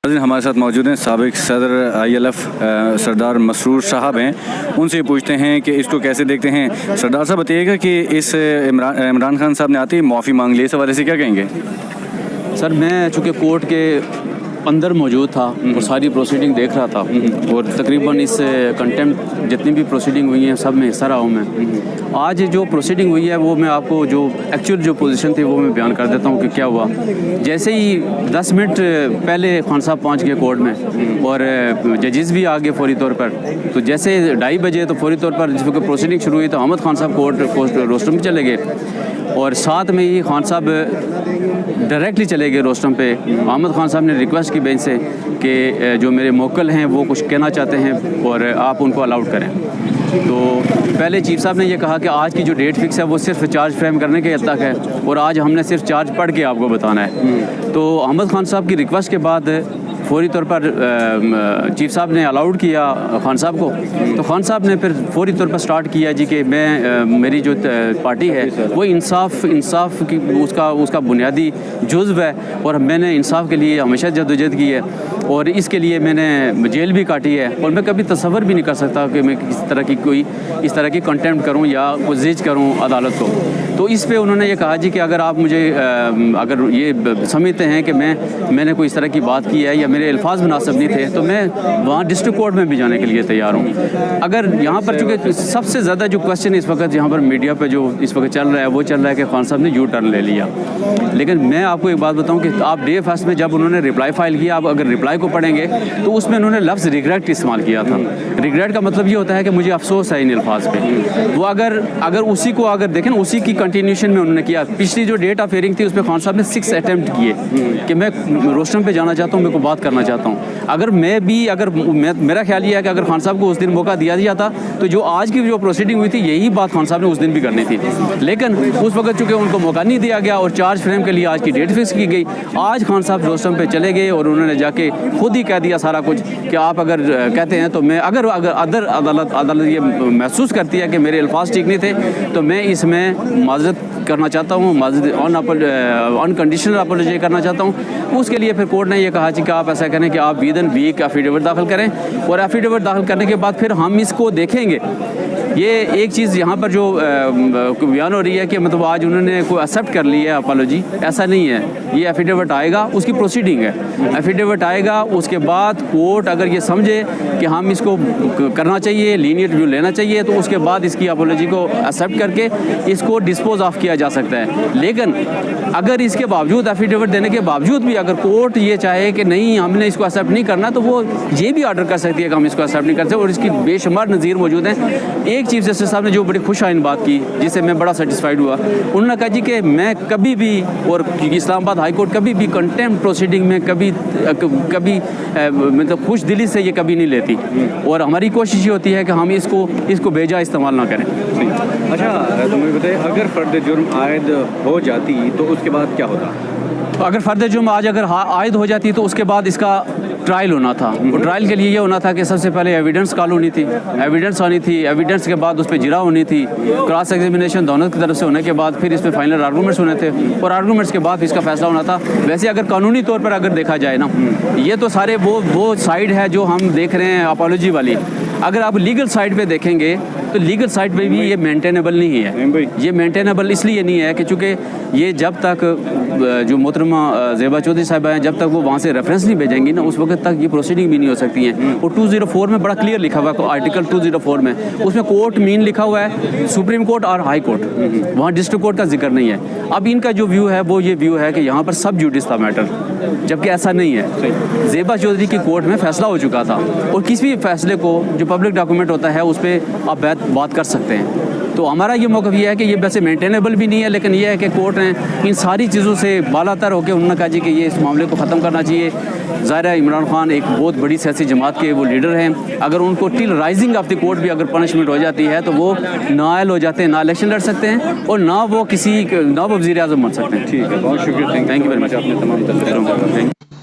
ہمارے ساتھ موجود ہیں سابق صدر ILF سردار مسرور صاحب ہیں. ان سے پوچھتے ہیں کہ اس کو کیسے دیکھتے ہیں. سردار صاحب بتائیے گا کہ اس عمران خان صاحب نے آتے ہی معافی مانگ لی, اس حوالے سے کیا کہیں گے؟ سر میں چونکہ کورٹ کے اندر موجود تھا اور ساری پروسیڈنگ دیکھ رہا تھا اور تقریباً اس کنٹمپٹ جتنی بھی پروسیڈنگ ہوئی ہیں سب میں حصہ رہا ہوں میں. آج جو پروسیڈنگ ہوئی ہے وہ میں آپ کو جو ایکچوئل جو پوزیشن تھی وہ میں بیان کر دیتا ہوں کہ کیا ہوا. جیسے ہی 10 منٹ پہلے خان صاحب پہنچ گئے کورٹ میں اور ججز بھی آ گئے فوری طور پر, تو جیسے 2:30 بجے تو فوری طور پر جس وقت پروسیڈنگ شروع ہوئی تو احمد خان صاحب کورٹ روسٹرم چلے گئے اور ساتھ میں ہی خان صاحب ڈائریکٹلی چلے گئے روسٹرم پہ. احمد خان صاحب نے ریکویسٹ کی بینچ سے کہ جو میرے موکل ہیں وہ کچھ کہنا چاہتے ہیں اور آپ ان کو الاؤڈ کریں. تو پہلے چیف صاحب نے یہ کہا کہ آج کی جو ڈیٹ فکس ہے وہ صرف چارج فریم کرنے کے حد تک ہے اور آج ہم نے صرف چارج پڑھ کے آپ کو بتانا ہے. تو احمد خان صاحب کی ریکویسٹ کے بعد فوری طور پر چیف صاحب نے الاؤڈ کیا خان صاحب کو. تو خان صاحب نے پھر فوری طور پر سٹارٹ کیا جی کہ میں میری جو پارٹی ہے وہ انصاف کی اس کا بنیادی جزو ہے اور میں نے انصاف کے لیے ہمیشہ جدوجہد کی ہے اور اس کے لیے میں نے جیل بھی کاٹی ہے اور میں کبھی تصور بھی نہیں کر سکتا کہ میں اس طرح کی کنٹمپٹ کروں یا زیج کروں عدالت کو. تو اس پہ انہوں نے یہ کہا جی کہ اگر آپ مجھے اگر یہ سمجھتے ہیں کہ میں نے کوئی اس طرح کی بات کی ہے یا میرے الفاظ مناسب نہیں تھے تو میں وہاں ڈسٹرکٹ کورٹ میں بھی جانے کے لیے تیار ہوں. اگر یہاں پر چونکہ سب سے زیادہ جو کوشچن اس وقت یہاں پر میڈیا پہ جو اس وقت چل رہا ہے وہ چل رہا ہے کہ خان صاحب نے یو ٹرن لے لیا. لیکن میں آپ کو ایک بات بتاؤں کہ آپ ڈے فرسٹ میں جب انہوں نے رپلائی فائل کیا, آپ اگر رپلائی کو پڑھیں گے تو اس میں انہوں نے لفظ ریگریٹ استعمال کیا تھا. ریگریٹ کا مطلب یہ ہوتا ہے کہ مجھے افسوس ہے ان الفاظ پہ. وہ اگر اسی کو اگر دیکھیں اسی کی کنٹینیوشن میں انہوں نے کیا. پچھلی جو ڈیٹ آف ہیئرنگ تھی اس پہ خان صاحب نے 6 اٹیمپٹ کیے کہ میں روسٹرم پہ جانا چاہتا ہوں, میرے کو بات کرنا چاہتا ہوں. اگر میرا خیال یہ ہے کہ اگر خان صاحب کو اس دن موقع دیا جاتا تو جو آج کی جو پروسیڈنگ ہوئی تھی یہی بات خان صاحب نے اس دن بھی کرنی تھی. لیکن اس وقت چونکہ ان کو موقع نہیں دیا گیا اور چارج فریم کے لیے آج کی ڈیٹ فکس کی گئی. آج خان صاحب روسٹرم پہ چلے گئے اور انہوں نے جا کے خود ہی کہہ دیا سارا کچھ کہ آپ اگر کہتے ہیں تو میں اگر عدالت یہ محسوس کرتی ہے کہ میرے الفاظ ٹھیک نہیں تھے تو میں اس میں معذرت کرنا چاہتا ہوں, آن کنڈیشنل اپولوجی کرنا چاہتا ہوں. اس کے لیے پھر کورٹ نے یہ کہا کہ آپ ایسا کریں کہ آپ ود ان ویک ایفیڈیوٹ داخل کریں اور ایفیڈیوٹ داخل کرنے کے بعد پھر ہم اس کو دیکھیں گے. یہ ایک چیز یہاں پر جو بیان ہو رہی ہے کہ مطلب آج انہوں نے کوئی ایکسیپٹ کر لی ہے اپالوجی, ایسا نہیں ہے. یہ ایفیڈیوٹ آئے گا, اس کی پروسیڈنگ ہے, ایفیڈیوٹ آئے گا. اس کے بعد کورٹ اگر یہ سمجھے کہ ہم اس کو کرنا چاہیے, لینیٹ ویو لینا چاہیے, تو اس کے بعد اس کی اپالوجی کو ایکسیپٹ کر کے اس کو ڈسپوز آف کیا جا سکتا ہے. لیکن اگر اس کے باوجود ایفیڈیوٹ دینے کے باوجود بھی اگر کورٹ یہ چاہے کہ نہیں ہم نے اس کو ایکسیپٹ نہیں کرنا تو وہ یہ بھی آرڈر کر سکتی ہے کہ ہم اس کو ایکسیپٹ نہیں کرتے. اور اس کی بے شمار نظیر موجود ہیں. ایک چیف جسٹس صاحب نے جو بڑی خوش آئین بات کی جس سے میں بڑا سیٹسفائیڈ ہوا, انہوں نے کہا جی کہ میں کبھی بھی اور اسلام آباد ہائی کورٹ کبھی بھی کنٹمپٹ پروسیڈنگ میں کبھی مطلب خوش دلی سے یہ کبھی نہیں لیتی اور ہماری کوشش یہ ہوتی ہے کہ ہم اس کو بیجا استعمال نہ کریں. اچھا تو مجھے بتائیے اگر فرد جرم عائد ہو جاتی تو اس کے بعد کیا ہوتا؟ اگر فرد جرم آج اگر عائد ہو جاتی تو اس کے بعد اس کا ٹرائل ہونا تھا. اور ٹرائل کے لیے یہ ہونا تھا کہ سب سے پہلے ایویڈنس کال ہونی تھی, ایویڈنس آنی تھی, ایویڈنس کے بعد اس پہ جرا ہونی تھی, کراس ایگزامینیشن دونوں کی طرف سے ہونے کے بعد پھر اس پہ فائنل آرگومنٹس ہونے تھے اور آرگومنٹس کے بعد اس کا فیصلہ ہونا تھا. ویسے اگر قانونی طور پر اگر دیکھا جائے نا, یہ تو سارے وہ سائڈ ہے جو ہم دیکھ رہے ہیں اپالوجی والی. اگر آپ لیگل سائڈ پہ دیکھیں گے تو لیگل سائڈ پہ بھی یہ مینٹینیبل نہیں ہے. یہ مینٹینیبل اس لیے نہیں ہے کہ چونکہ یہ جب تک جو محترمہ زیبا چودھری صاحبہ ہیں جب تک وہ وہاں سے ریفرنس نہیں بھیجیں گی نا اس وقت تک یہ پروسیڈنگ بھی نہیں ہو سکتی ہیں. اور 204 میں بڑا کلیئر لکھا ہوا ہے, آرٹیکل 204 میں اس میں کورٹ مین لکھا ہوا ہے, سپریم کورٹ اور ہائی کورٹ, وہاں ڈسٹرکٹ کورٹ کا ذکر نہیں ہے. اب ان کا جو ویو ہے وہ یہ ویو ہے کہ یہاں پر سب جوڈس تھا میٹر, جبکہ ایسا نہیں ہے. زیبا چودھری کی کورٹ میں فیصلہ ہو چکا تھا اور کسی بھی فیصلے کو جو پبلک ڈاکومنٹ ہوتا ہے اس پہ آپ بات کر سکتے ہیں. تو ہمارا یہ موقف یہ ہے کہ یہ ویسے مینٹینیبل بھی نہیں ہے, لیکن یہ ہے کہ کورٹ نے ان ساری چیزوں سے بالا تر ہو کے انہوں نے کہا جی کہ یہ اس معاملے کو ختم کرنا چاہیے. ظاہر ہے عمران خان ایک بہت بڑی سیاسی جماعت کے وہ لیڈر ہیں, اگر ان کو ٹل رائزنگ آف دی کورٹ بھی اگر پنشمنٹ ہو جاتی ہے تو وہ نااہل ہو جاتے ہیں, نہ الیکشن لڑ سکتے ہیں اور نہ وہ وزیر اعظم بن سکتے ہیں. ٹھیک ہے, بہت شکریہ, تھینک یو ویری مچ. آپ نے تمام